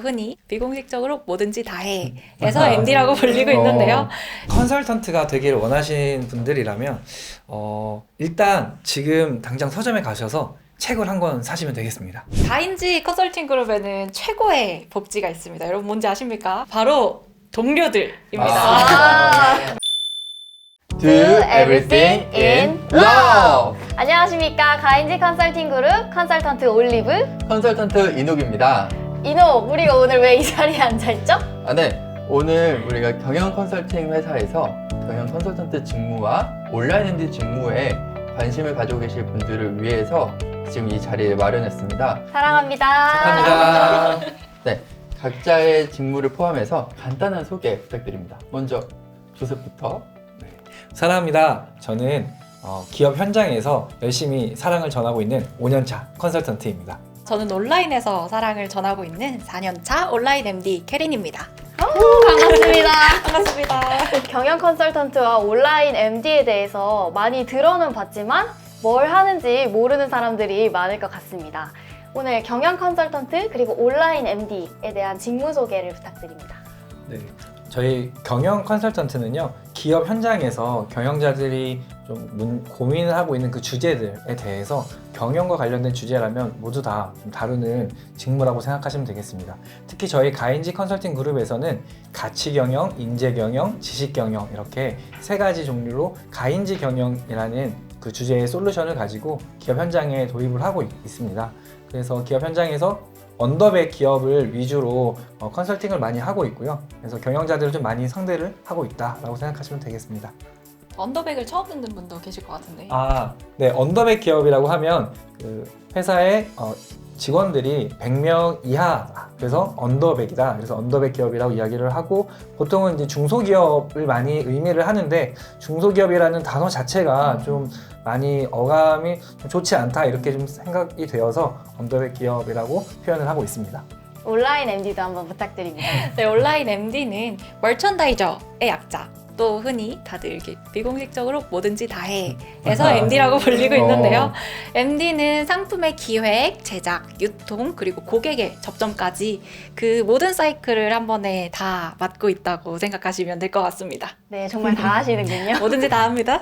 흔히 비공식적으로 뭐든지 다 해에서 MD라고 불리고 있는데요. 컨설턴트가 되기를 원하시는 분들이라면 일단 지금 당장 서점에 가셔서 책을 한 권 사시면 되겠습니다. 다인지 컨설팅 그룹에는 최고의 복지가 있습니다. 여러분 뭔지 아십니까? 바로 동료들입니다. Do everything in love! 안녕하십니까. 가인지 컨설팅 그룹 컨설턴트 올리브 컨설턴트 이녹입니다. 이노, 우리가 오늘 왜 이 자리에 앉아있죠? 네. 오늘 우리가 경영 컨설팅 회사에서 경영 컨설턴트 직무와 온라인 MD 직무에 관심을 가지고 계실 분들을 위해서 지금 이 자리에 마련했습니다. 사랑합니다. 감사합니다. 네. 각자의 직무를 포함해서 간단한 소개 부탁드립니다. 먼저 조셉부터. 사랑합니다. 저는 기업 현장에서 열심히 사랑을 전하고 있는 5년차 컨설턴트입니다. 저는 온라인에서 사랑을 전하고 있는 4년차 온라인 MD 캐린입니다. 반갑습니다. 반갑습니다. 경영 컨설턴트와 온라인 MD에 대해서 많이 들어는 봤지만 뭘 하는지 모르는 사람들이 많을 것 같습니다. 오늘 경영 컨설턴트 그리고 온라인 MD에 대한 직무 소개를 부탁드립니다. 네. 저희 경영 컨설턴트는요, 기업 현장에서 경영자들이 좀 고민을 하고 있는 그 주제들에 대해서 경영과 관련된 주제라면 모두 다 좀 다루는 직무라고 생각하시면 되겠습니다. 특히 저희 가인지 컨설팅 그룹에서는 가치 경영, 인재 경영, 지식 경영 이렇게 세 가지 종류로 가인지 경영이라는 그 주제의 솔루션을 가지고 기업 현장에 도입을 하고 있습니다. 그래서 기업 현장에서 언더백 기업을 위주로 컨설팅을 많이 하고 있고요. 그래서 경영자들을 좀 많이 상대를 하고 있다라고 생각하시면 되겠습니다. 언더백을 처음 듣는 분도 계실 것 같은데. 네, 언더백 기업이라고 하면 그 회사의 직원들이 100명 이하, 그래서 언더백이다. 그래서 언더백 기업이라고 이야기를 하고, 보통은 이제 중소기업을 많이 의미를 하는데, 중소기업이라는 단어 자체가 좀 많이 어감이 좀 좋지 않다 이렇게 좀 생각이 되어서 언더백 기업이라고 표현을 하고 있습니다. 온라인 MD도 한번 부탁드립니다. 네, 온라인 MD는 멀천다이저의 약자. 또 흔히 다들 이렇게 비공식적으로 뭐든지 다 해에서 MD라고 불리고 있는데요. MD는 상품의 기획, 제작, 유통, 그리고 고객의 접점까지 그 모든 사이클을 한 번에 다 맡고 있다고 생각하시면 될 것 같습니다. 네, 정말 다 하시는군요. 뭐든지 다 합니다.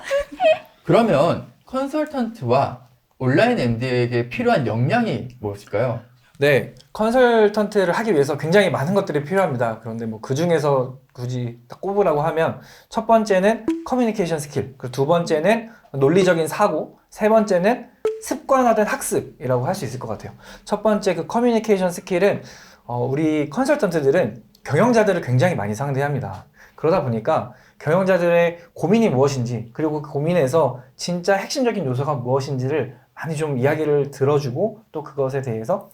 그러면 컨설턴트와 온라인 MD에게 필요한 역량이 무엇일까요? 네, 컨설턴트를 하기 위해서 굉장히 많은 것들이 필요합니다. 그런데 뭐 그 중에서 굳이 딱 꼽으라고 하면 첫 번째는 커뮤니케이션 스킬, 그리고 두 번째는 논리적인 사고, 세 번째는 습관화된 학습이라고 할 수 있을 것 같아요. 첫 번째 그 커뮤니케이션 스킬은 우리 컨설턴트들은 경영자들을 굉장히 많이 상대합니다. 그러다 보니까 경영자들의 고민이 무엇인지, 그리고 그 고민에서 진짜 핵심적인 요소가 무엇인지를 많이 좀 이야기를 들어주고 또 그것에 대해서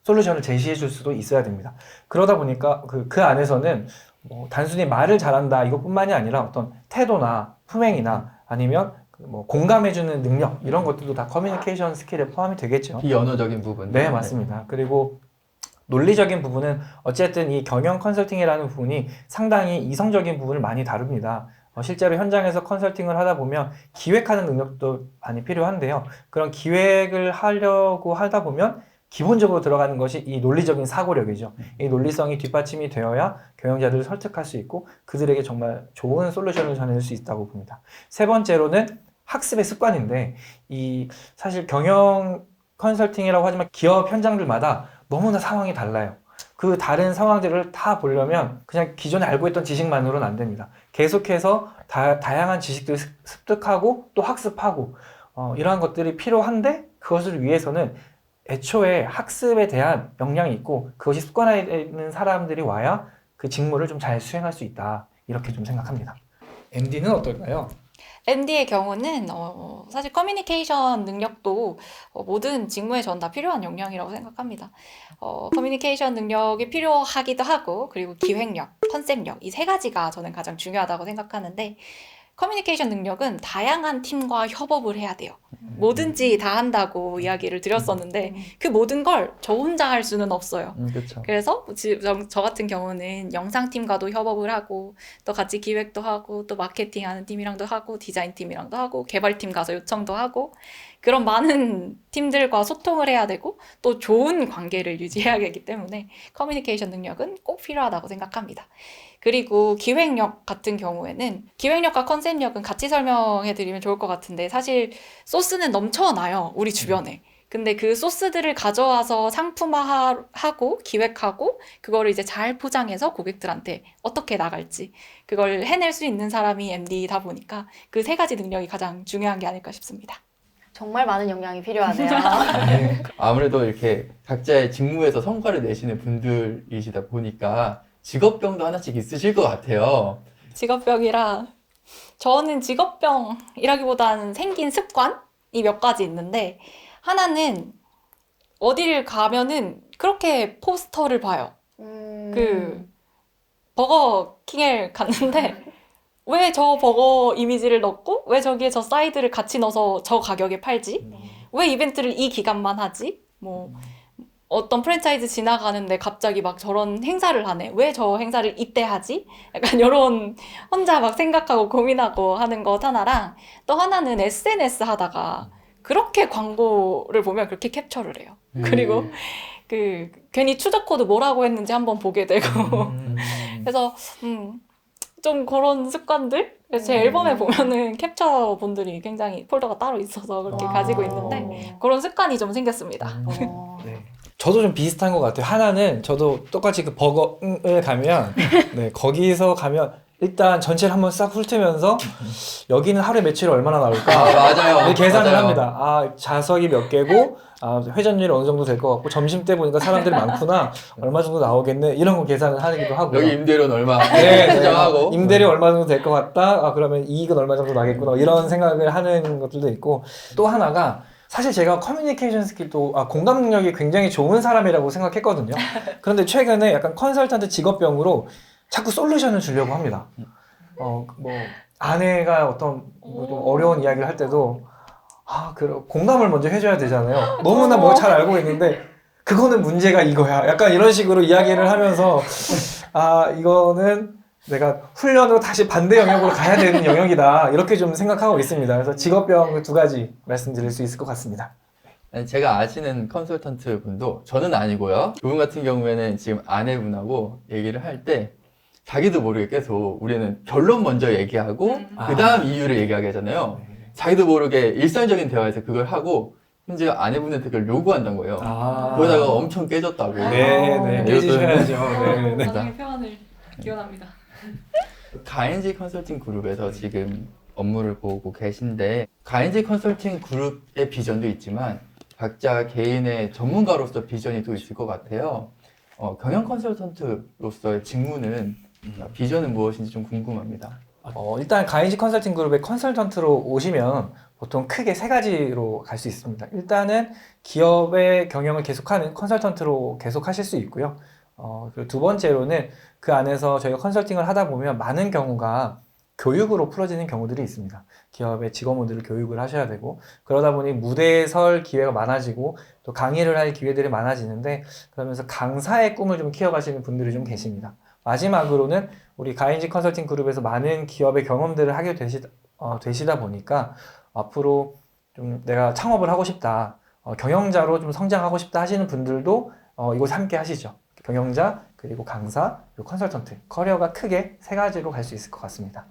솔루션을 제시해 줄 수도 있어야 됩니다. 그러다 보니까 그 안에서는 단순히 말을 잘한다 이것뿐만이 아니라 어떤 태도나 품행이나 아니면 공감해주는 능력 이런 것들도 다 커뮤니케이션 스킬에 포함이 되겠죠. 비언어적인 부분. 네, 맞습니다. 그리고 논리적인 부분은 어쨌든 이 경영 컨설팅이라는 부분이 상당히 이성적인 부분을 많이 다룹니다. 실제로 현장에서 컨설팅을 하다 보면 기획하는 능력도 많이 필요한데요. 그런 기획을 하려고 하다 보면 기본적으로 들어가는 것이 이 논리적인 사고력이죠. 이 논리성이 뒷받침이 되어야 경영자들을 설득할 수 있고 그들에게 정말 좋은 솔루션을 전해줄 수 있다고 봅니다. 세 번째로는 학습의 습관인데, 사실 경영 컨설팅이라고 하지만 기업 현장들마다 너무나 상황이 달라요. 그 다른 상황들을 다 보려면 그냥 기존에 알고 있던 지식만으로는 안 됩니다. 계속해서 다양한 지식들을 습득하고 또 학습하고 이러한 것들이 필요한데, 그것을 위해서는 애초에 학습에 대한 역량이 있고 그것이 습관화되어 있는 사람들이 와야 그 직무를 좀 잘 수행할 수 있다, 이렇게 좀 생각합니다. MD는 어떨까요? MD의 경우는 사실 커뮤니케이션 능력도 모든 직무에 전 다 필요한 역량이라고 생각합니다. 커뮤니케이션 능력이 필요하기도 하고, 그리고 기획력, 컨셉력 이 세 가지가 저는 가장 중요하다고 생각하는데, 커뮤니케이션 능력은 다양한 팀과 협업을 해야 돼요. 뭐든지 다 한다고 이야기를 드렸었는데 그 모든 걸 저 혼자 할 수는 없어요. 그렇죠. 그래서 저 같은 경우는 영상팀과도 협업을 하고, 또 같이 기획도 하고, 또 마케팅하는 팀이랑도 하고, 디자인팀이랑도 하고, 개발팀 가서 요청도 하고, 그런 많은 팀들과 소통을 해야 되고 또 좋은 관계를 유지해야 되기 때문에 커뮤니케이션 능력은 꼭 필요하다고 생각합니다. 그리고 기획력 같은 경우에는 기획력과 컨셉력은 같이 설명해 드리면 좋을 것 같은데 사실 소스는 넘쳐나요, 우리 주변에. 근데 그 소스들을 가져와서 상품화하고 기획하고 그거를 이제 잘 포장해서 고객들한테 어떻게 나갈지 그걸 해낼 수 있는 사람이 MD다 보니까 그 세 가지 능력이 가장 중요한 게 아닐까 싶습니다. 정말 많은 역량이 필요하네요. 네. 아무래도 이렇게 각자의 직무에서 성과를 내시는 분들이시다 보니까 직업병도 하나씩 있으실 것 같아요. 직업병이라 저는 직업병이라기보다는 생긴 습관이 몇 가지 있는데 하나는 어디를 가면은 그렇게 포스터를 봐요. 그 버거킹에 갔는데 왜 저 버거 이미지를 넣고 왜 저기에 저 사이드를 같이 넣어서 저 가격에 팔지? 왜 이벤트를 이 기간만 하지? 뭐 어떤 프랜차이즈 지나가는데 갑자기 막 저런 행사를 하네. 왜 저 행사를 이때 하지? 약간 이런 혼자 막 생각하고 고민하고 하는 것 하나랑 또 하나는 SNS 하다가 그렇게 광고를 보면 그렇게 캡처를 해요. 그리고 그 괜히 추적 코드 뭐라고 했는지 한번 보게 되고 그래서 좀 그런 습관들? 그래서 제 앨범에 보면은 캡처 분들이 굉장히 폴더가 따로 있어서 그렇게 가지고 있는데 그런 습관이 좀 생겼습니다. 네. 저도 좀 비슷한 것 같아요. 하나는 저도 똑같이 그 버거을 가면 네, 거기서 가면 일단 전체를 한번 싹 훑으면서 여기는 하루에 매출이 얼마나 나올까 맞아요. 네, 계산을 맞아요. 합니다. 아, 좌석이 몇 개고 회전율이 어느 정도 될 것 같고 점심 때 보니까 사람들이 많구나 얼마 정도 나오겠네 이런 거 계산을 하기도 하고요. 여기 임대료는 얼마 네, 측정하고 임대료 얼마 정도 될 것 같다. 그러면 이익은 얼마 정도 나겠구나 이런 생각을 하는 것들도 있고 또 하나가 사실 제가 커뮤니케이션 스킬도 공감 능력이 굉장히 좋은 사람이라고 생각했거든요. 그런데 최근에 약간 컨설턴트 직업병으로 자꾸 솔루션을 주려고 합니다. 뭐 아내가 어떤 좀 어려운 이야기를 할 때도 공감을 먼저 해줘야 되잖아요. 너무나 뭐 잘 알고 있는데 그거는 문제가 이거야. 약간 이런 식으로 이야기를 하면서 이거는 내가 훈련으로 다시 반대 영역으로 가야 되는 영역이다. 이렇게 좀 생각하고 있습니다. 그래서 직업병 두 가지 말씀드릴 수 있을 것 같습니다. 아니, 제가 아시는 컨설턴트 분도 저는 아니고요. 그분 같은 경우에는 지금 아내분하고 얘기를 할 때 자기도 모르게 계속 우리는 결론 먼저 얘기하고 그 다음 이유를 얘기하게 하잖아요. 자기도 모르게 일상적인 대화에서 그걸 하고 심지어 아내분한테 그걸 요구한다는 거예요. 그러다가 엄청 깨졌다고. 네, 깨지셔야죠. 네. 나중에 표현을 기원합니다. 가인지 컨설팅 그룹에서 지금 업무를 보고 계신데 가인지 컨설팅 그룹의 비전도 있지만 각자 개인의 전문가로서 비전이 또 있을 것 같아요. 경영 컨설턴트로서의 직무는 비전은 무엇인지 좀 궁금합니다. 일단 가인지 컨설팅 그룹의 컨설턴트로 오시면 보통 크게 세 가지로 갈 수 있습니다. 일단은 기업의 경영을 계속하는 컨설턴트로 계속 하실 수 있고요. 그리고 두 번째로는 그 안에서 저희가 컨설팅을 하다 보면 많은 경우가 교육으로 풀어지는 경우들이 있습니다. 기업의 직원분들을 교육을 하셔야 되고 그러다 보니 무대에 설 기회가 많아지고 또 강의를 할 기회들이 많아지는데 그러면서 강사의 꿈을 좀 키워가시는 분들이 좀 계십니다. 마지막으로는 우리 가인지 컨설팅 그룹에서 많은 기업의 경험들을 하게 되시다 보니까 앞으로 좀 내가 창업을 하고 싶다, 경영자로 좀 성장하고 싶다 하시는 분들도 이곳에 함께 하시죠. 경영자, 그리고 강사, 그리고 컨설턴트. 커리어가 크게 세 가지로 갈 수 있을 것 같습니다.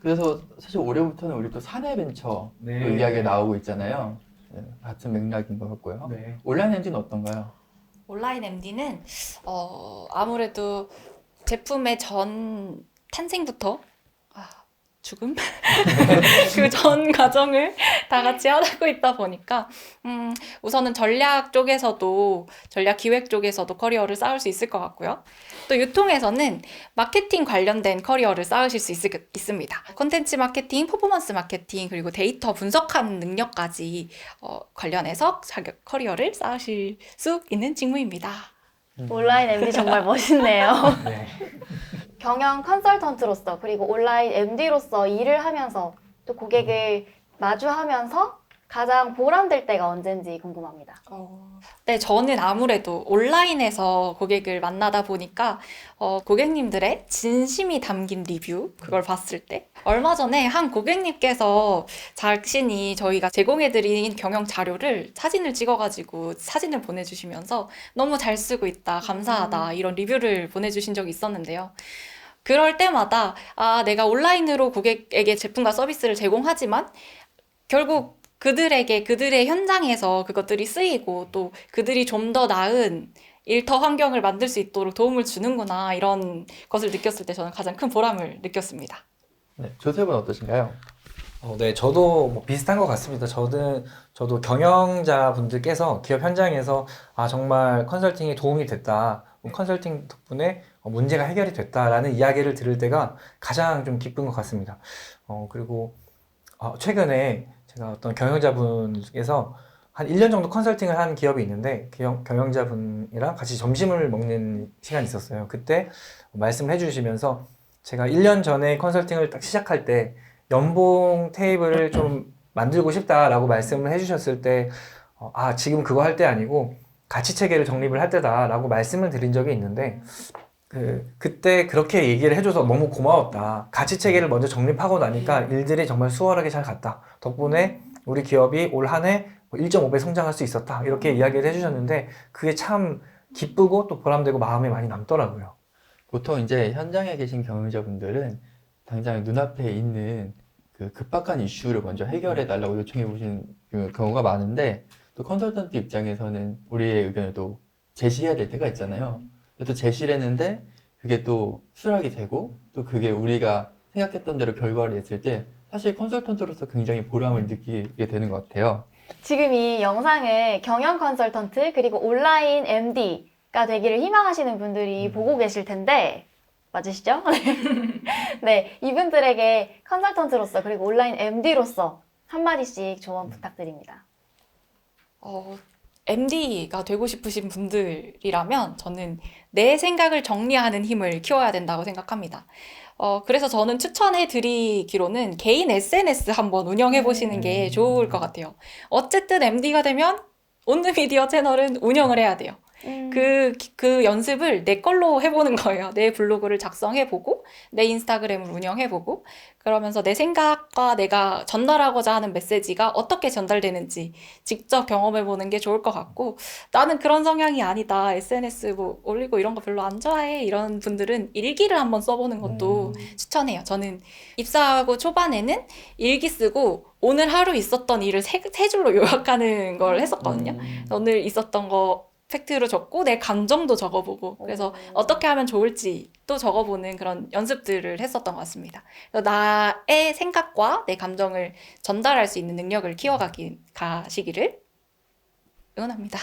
그래서 사실 올해부터는 우리 또 사내벤처 네. 이야기가 나오고 있잖아요. 네, 같은 맥락인 것 같고요. 네. 온라인 엔진은 어떤가요? 온라인 MD는 아무래도 제품의 전 탄생부터 죽음? 그 전 과정을 다 같이 하고 있다 보니까 우선은 전략 기획 쪽에서도 커리어를 쌓을 수 있을 것 같고요. 또 유통에서는 마케팅 관련된 커리어를 쌓으실 수 있습니다. 콘텐츠 마케팅, 퍼포먼스 마케팅, 그리고 데이터 분석하는 능력까지 관련해서 커리어를 쌓으실 수 있는 직무입니다. 온라인 MD 정말 멋있네요. 네. 경영 컨설턴트로서 그리고 온라인 MD로서 일을 하면서 또 고객을 마주하면서 가장 보람될 때가 언젠지 궁금합니다. 네, 저는 아무래도 온라인에서 고객을 만나다 보니까 고객님들의 진심이 담긴 리뷰 그걸 봤을 때 얼마 전에 한 고객님께서 자신이 저희가 제공해드린 경영 자료를 사진을 찍어가지고 사진을 보내주시면서 너무 잘 쓰고 있다, 감사하다 이런 리뷰를 보내주신 적이 있었는데요. 그럴 때마다 내가 온라인으로 고객에게 제품과 서비스를 제공하지만 결국 그들에게 그들의 현장에서 그것들이 쓰이고 또 그들이 좀 더 나은 일터 환경을 만들 수 있도록 도움을 주는구나 이런 것을 느꼈을 때 저는 가장 큰 보람을 느꼈습니다. 네, 조셉은 어떠신가요? 네, 저도 뭐 비슷한 것 같습니다. 저도 경영자분들께서 기업 현장에서 정말 컨설팅이 도움이 됐다. 컨설팅 덕분에 문제가 해결이 됐다라는 이야기를 들을 때가 가장 좀 기쁜 것 같습니다. 그리고 최근에 제가 어떤 경영자분께서 한 1년 정도 컨설팅을 한 기업이 있는데 경영자분이랑 같이 점심을 먹는 시간이 있었어요. 그때 말씀을 해주시면서 제가 1년 전에 컨설팅을 딱 시작할 때 연봉 테이블을 좀 만들고 싶다라고 말씀을 해주셨을 때 지금 그거 할 때 아니고 가치 체계를 정립을 할 때다라고 말씀을 드린 적이 있는데 그때 그렇게 얘기를 해줘서 너무 고마웠다. 가치 체계를 먼저 정립하고 나니까 일들이 정말 수월하게 잘 갔다. 덕분에 우리 기업이 올 한 해 1.5배 성장할 수 있었다. 이렇게 이야기를 해주셨는데 그게 참 기쁘고 또 보람되고 마음에 많이 남더라고요. 보통 이제 현장에 계신 경영자분들은 당장 눈앞에 있는 그 급박한 이슈를 먼저 해결해 달라고 요청해 보신 경우가 많은데 또 컨설턴트 입장에서는 우리의 의견을 또 제시해야 될 때가 있잖아요. 또 제시를 했는데 그게 또 수락이 되고 또 그게 우리가 생각했던 대로 결과를 냈을 때 사실 컨설턴트로서 굉장히 보람을 느끼게 되는 것 같아요. 지금 이 영상을 경영 컨설턴트 그리고 온라인 MD가 되기를 희망하시는 분들이 보고 계실 텐데 맞으시죠? 네, 이분들에게 컨설턴트로서 그리고 온라인 MD로서 한마디씩 조언 부탁드립니다. MD가 되고 싶으신 분들이라면 저는 내 생각을 정리하는 힘을 키워야 된다고 생각합니다. 그래서 저는 추천해 드리기로는 개인 SNS 한번 운영해 보시는 게 좋을 것 같아요. 어쨌든 MD가 되면 온드미디어 채널은 운영을 해야 돼요. 그 연습을 내 걸로 해보는 거예요. 내 블로그를 작성해보고, 내 인스타그램을 운영해보고, 그러면서 내 생각과 내가 전달하고자 하는 메시지가 어떻게 전달되는지 직접 경험해보는 게 좋을 것 같고, 나는 그런 성향이 아니다. SNS 뭐 올리고 이런 거 별로 안 좋아해. 이런 분들은 일기를 한번 써보는 것도 추천해요. 저는 입사하고 초반에는 일기 쓰고, 오늘 하루 있었던 일을 세 줄로 요약하는 걸 했었거든요. 오늘 있었던 거 팩트로 적고 내 감정도 적어보고 그래서 어떻게 하면 좋을지 또 적어보는 그런 연습들을 했었던 것 같습니다. 그래서 나의 생각과 내 감정을 전달할 수 있는 능력을 키워가시기를 응원합니다.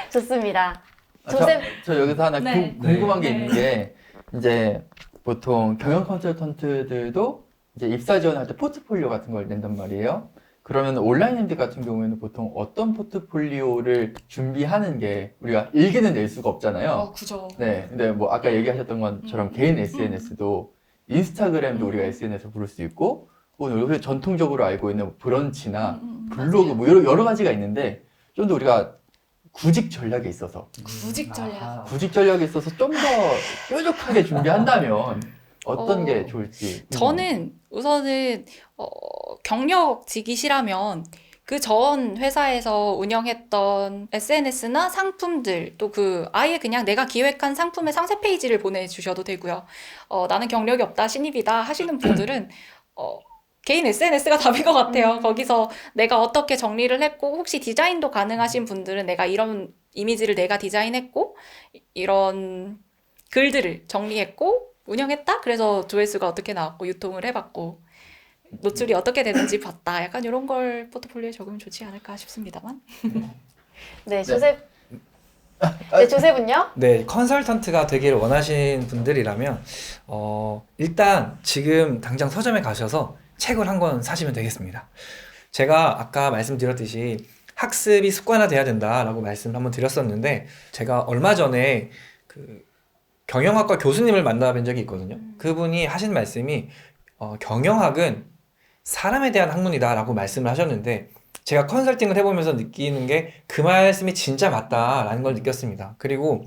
좋습니다. 저 여기서 하나 네. 궁금한 게 있는 게 이제 보통 경영 컨설턴트들도 이제 입사 지원할 때 포트폴리오 같은 걸 낸단 말이에요. 그러면 온라인 MD 같은 경우에는 보통 어떤 포트폴리오를 준비하는 게 우리가 일기는 낼 수가 없잖아요. 그죠. 네, 근데 뭐 아까 얘기하셨던 것처럼 개인 SNS도 인스타그램도 우리가 SNS로 부를 수 있고 뭐 요새 전통적으로 알고 있는 브런치나 블로그 뭐 여러 가지가 있는데 좀 더 우리가 구직 전략에 있어서 구직 전략. 구직 전략에 있어서 좀 더 뾰족하게 준비한다면 어떤 게 좋을지. 저는 우선은 경력직이시라면 그 전 회사에서 운영했던 SNS나 상품들 또 아예 그냥 내가 기획한 상품의 상세 페이지를 보내주셔도 되고요. 나는 경력이 없다, 신입이다 하시는 분들은 개인 SNS가 답인 것 같아요. 거기서 내가 어떻게 정리를 했고 혹시 디자인도 가능하신 분들은 내가 이런 이미지를 내가 디자인했고 이런 글들을 정리했고 운영했다? 그래서 조회수가 어떻게 나왔고 유통을 해봤고 노출이 어떻게 되는지 봤다. 약간 이런 걸 포트폴리오에 적으면 좋지 않을까 싶습니다만. 네, 조셉. 네, 조셉은요? 네, 컨설턴트가 되기를 원하시는 분들이라면 일단 지금 당장 서점에 가셔서 책을 한 권 사시면 되겠습니다. 제가 아까 말씀드렸듯이 학습이 습관화돼야 된다라고 말씀을 한번 드렸었는데 제가 얼마 전에 경영학과 교수님을 만나뵌 적이 있거든요. 그분이 하신 말씀이 경영학은 사람에 대한 학문이다라고 말씀을 하셨는데 제가 컨설팅을 해보면서 느끼는 게 그 말씀이 진짜 맞다라는 걸 느꼈습니다. 그리고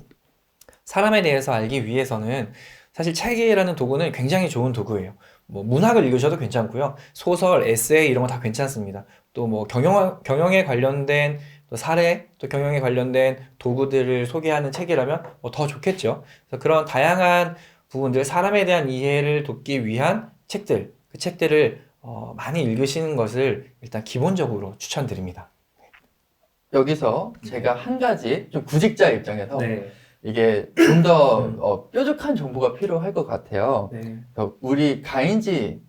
사람에 대해서 알기 위해서는 사실 책이라는 도구는 굉장히 좋은 도구예요. 뭐 문학을 읽으셔도 괜찮고요. 소설, 에세이 이런 거 다 괜찮습니다. 또 뭐 경영에 관련된 또 사례, 또 경영에 관련된 도구들을 소개하는 책이라면 뭐 더 좋겠죠. 그래서 그런 다양한 부분들, 사람에 대한 이해를 돕기 위한 책들, 그 책들을 많이 읽으시는 것을 일단 기본적으로 추천드립니다. 여기서 제가 한 가지 좀 구직자 입장에서 네. 이게 좀 더 뾰족한 정보가 필요할 것 같아요. 네. 그래서 우리 가인지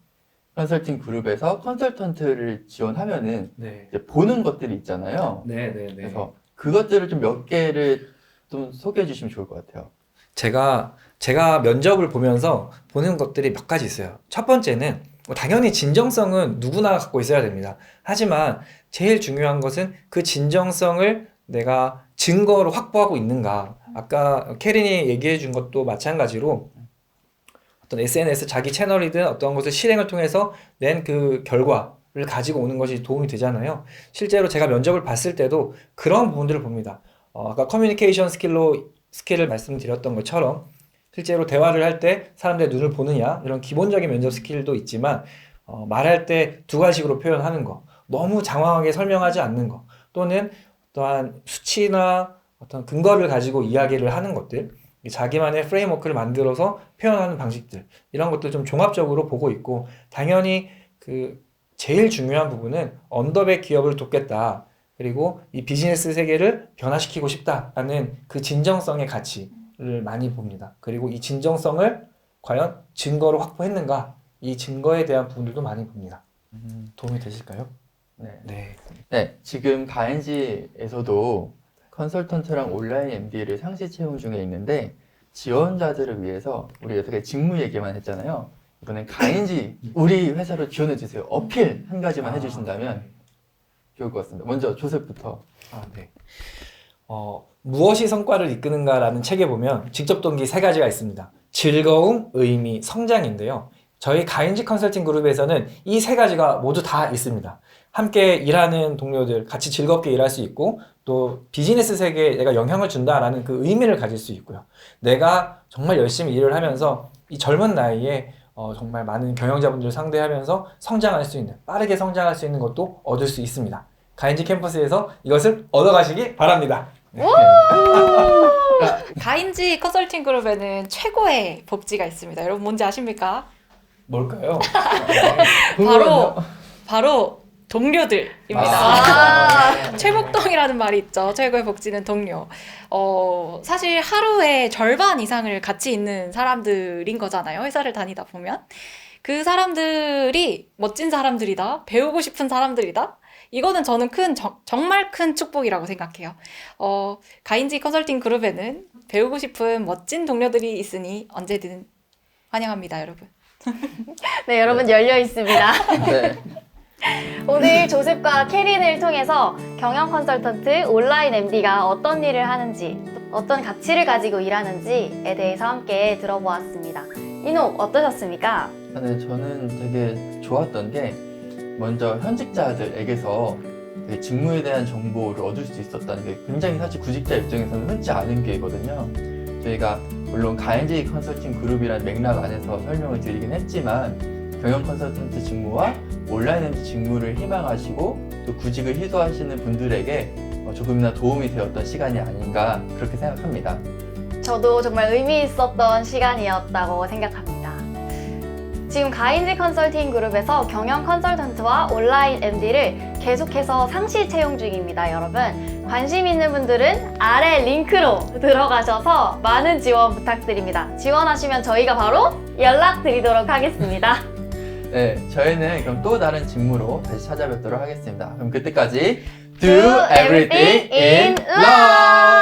컨설팅 그룹에서 컨설턴트를 지원하면은 네. 이제 보는 것들이 있잖아요. 네, 네, 네. 그래서 그것들을 좀 몇 개를 좀 소개해 주시면 좋을 것 같아요. 제가 면접을 보면서 보는 것들이 몇 가지 있어요. 첫 번째는 뭐 당연히 진정성은 누구나 갖고 있어야 됩니다. 하지만 제일 중요한 것은 그 진정성을 내가 증거로 확보하고 있는가. 아까 캐린이 얘기해 준 것도 마찬가지로 어떤 SNS 자기 채널이든 어떤 것을 실행을 통해서 낸 그 결과를 가지고 오는 것이 도움이 되잖아요. 실제로 제가 면접을 봤을 때도 그런 부분들을 봅니다. 아까 커뮤니케이션 스킬을 말씀드렸던 것처럼 실제로 대화를 할 때 사람들의 눈을 보느냐 이런 기본적인 면접 스킬도 있지만 말할 때 두 가지식으로 표현하는 거, 너무 장황하게 설명하지 않는 거, 또는 또한 수치나 어떤 근거를 가지고 이야기를 하는 것들, 자기만의 프레임워크를 만들어서 표현하는 방식들, 이런 것들 좀 종합적으로 보고 있고, 당연히 그 제일 중요한 부분은 언더백 기업을 돕겠다, 그리고 이 비즈니스 세계를 변화시키고 싶다라는 그 진정성의 가치를 많이 봅니다. 그리고 이 진정성을 과연 증거로 확보했는가, 이 증거에 대한 부분들도 많이 봅니다. 도움이 되실까요? 네. 네. 네, 지금 가인지에서도 컨설턴트랑 온라인 MD를 상시 채용 중에 있는데 지원자들을 위해서 우리 여태까지 직무 얘기만 했잖아요. 이번엔 가인지 우리 회사로 지원해 주세요. 어필 한 가지만 해주신다면 좋을 것 같습니다. 먼저 조셉부터. 네. 무엇이 성과를 이끄는가라는 책에 보면 직접 동기 세 가지가 있습니다. 즐거움, 의미, 성장인데요. 저희 가인지 컨설팅 그룹에서는 이 세 가지가 모두 다 있습니다. 함께 일하는 동료들 같이 즐겁게 일할 수 있고, 또 비즈니스 세계에 내가 영향을 준다라는 그 의미를 가질 수 있고요. 내가 정말 열심히 일을 하면서 이 젊은 나이에 정말 많은 경영자분들을 상대하면서 성장할 수 있는, 빠르게 성장할 수 있는 것도 얻을 수 있습니다. 가인지 캠퍼스에서 이것을 얻어가시기 바랍니다. 네. 가인지 컨설팅 그룹에는 최고의 복지가 있습니다. 여러분 뭔지 아십니까? 뭘까요? 바로 동료들입니다. 아. 최복동이라는 말이 있죠. 최고의 복지는 동료. 사실 하루에 절반 이상을 같이 있는 사람들인 거잖아요. 회사를 다니다 보면. 그 사람들이 멋진 사람들이다. 배우고 싶은 사람들이다. 이거는 저는 정말 큰 축복이라고 생각해요. 가인지 컨설팅 그룹에는 배우고 싶은 멋진 동료들이 있으니 언제든 환영합니다, 여러분. 네, 여러분 열려 있습니다. 네. 오늘 조셉과 캐린을 통해서 경영 컨설턴트 온라인 MD가 어떤 일을 하는지, 어떤 가치를 가지고 일하는지에 대해서 함께 들어보았습니다. 이녹 어떠셨습니까? 네, 저는 되게 좋았던 게 먼저 현직자들에게서 되게 직무에 대한 정보를 얻을 수 있었다는 게 굉장히 사실 구직자 입장에서는 흔치 않은 기회거든요. 저희가 물론 가인지 컨설팅 그룹이라는 맥락 안에서 설명을 드리긴 했지만 경영 컨설턴트 직무와 온라인 MD 직무를 희망하시고 또 구직을 희소하시는 분들에게 조금이나 도움이 되었던 시간이 아닌가 그렇게 생각합니다. 저도 정말 의미 있었던 시간이었다고 생각합니다. 지금 가인지 컨설팅 그룹에서 경영 컨설턴트와 온라인 MD를 계속해서 상시 채용 중입니다, 여러분. 관심 있는 분들은 아래 링크로 들어가셔서 많은 지원 부탁드립니다. 지원하시면 저희가 바로 연락드리도록 하겠습니다. 네, 저희는 그럼 또 다른 직무로 다시 찾아뵙도록 하겠습니다. 그럼 그때까지 Do everything in love!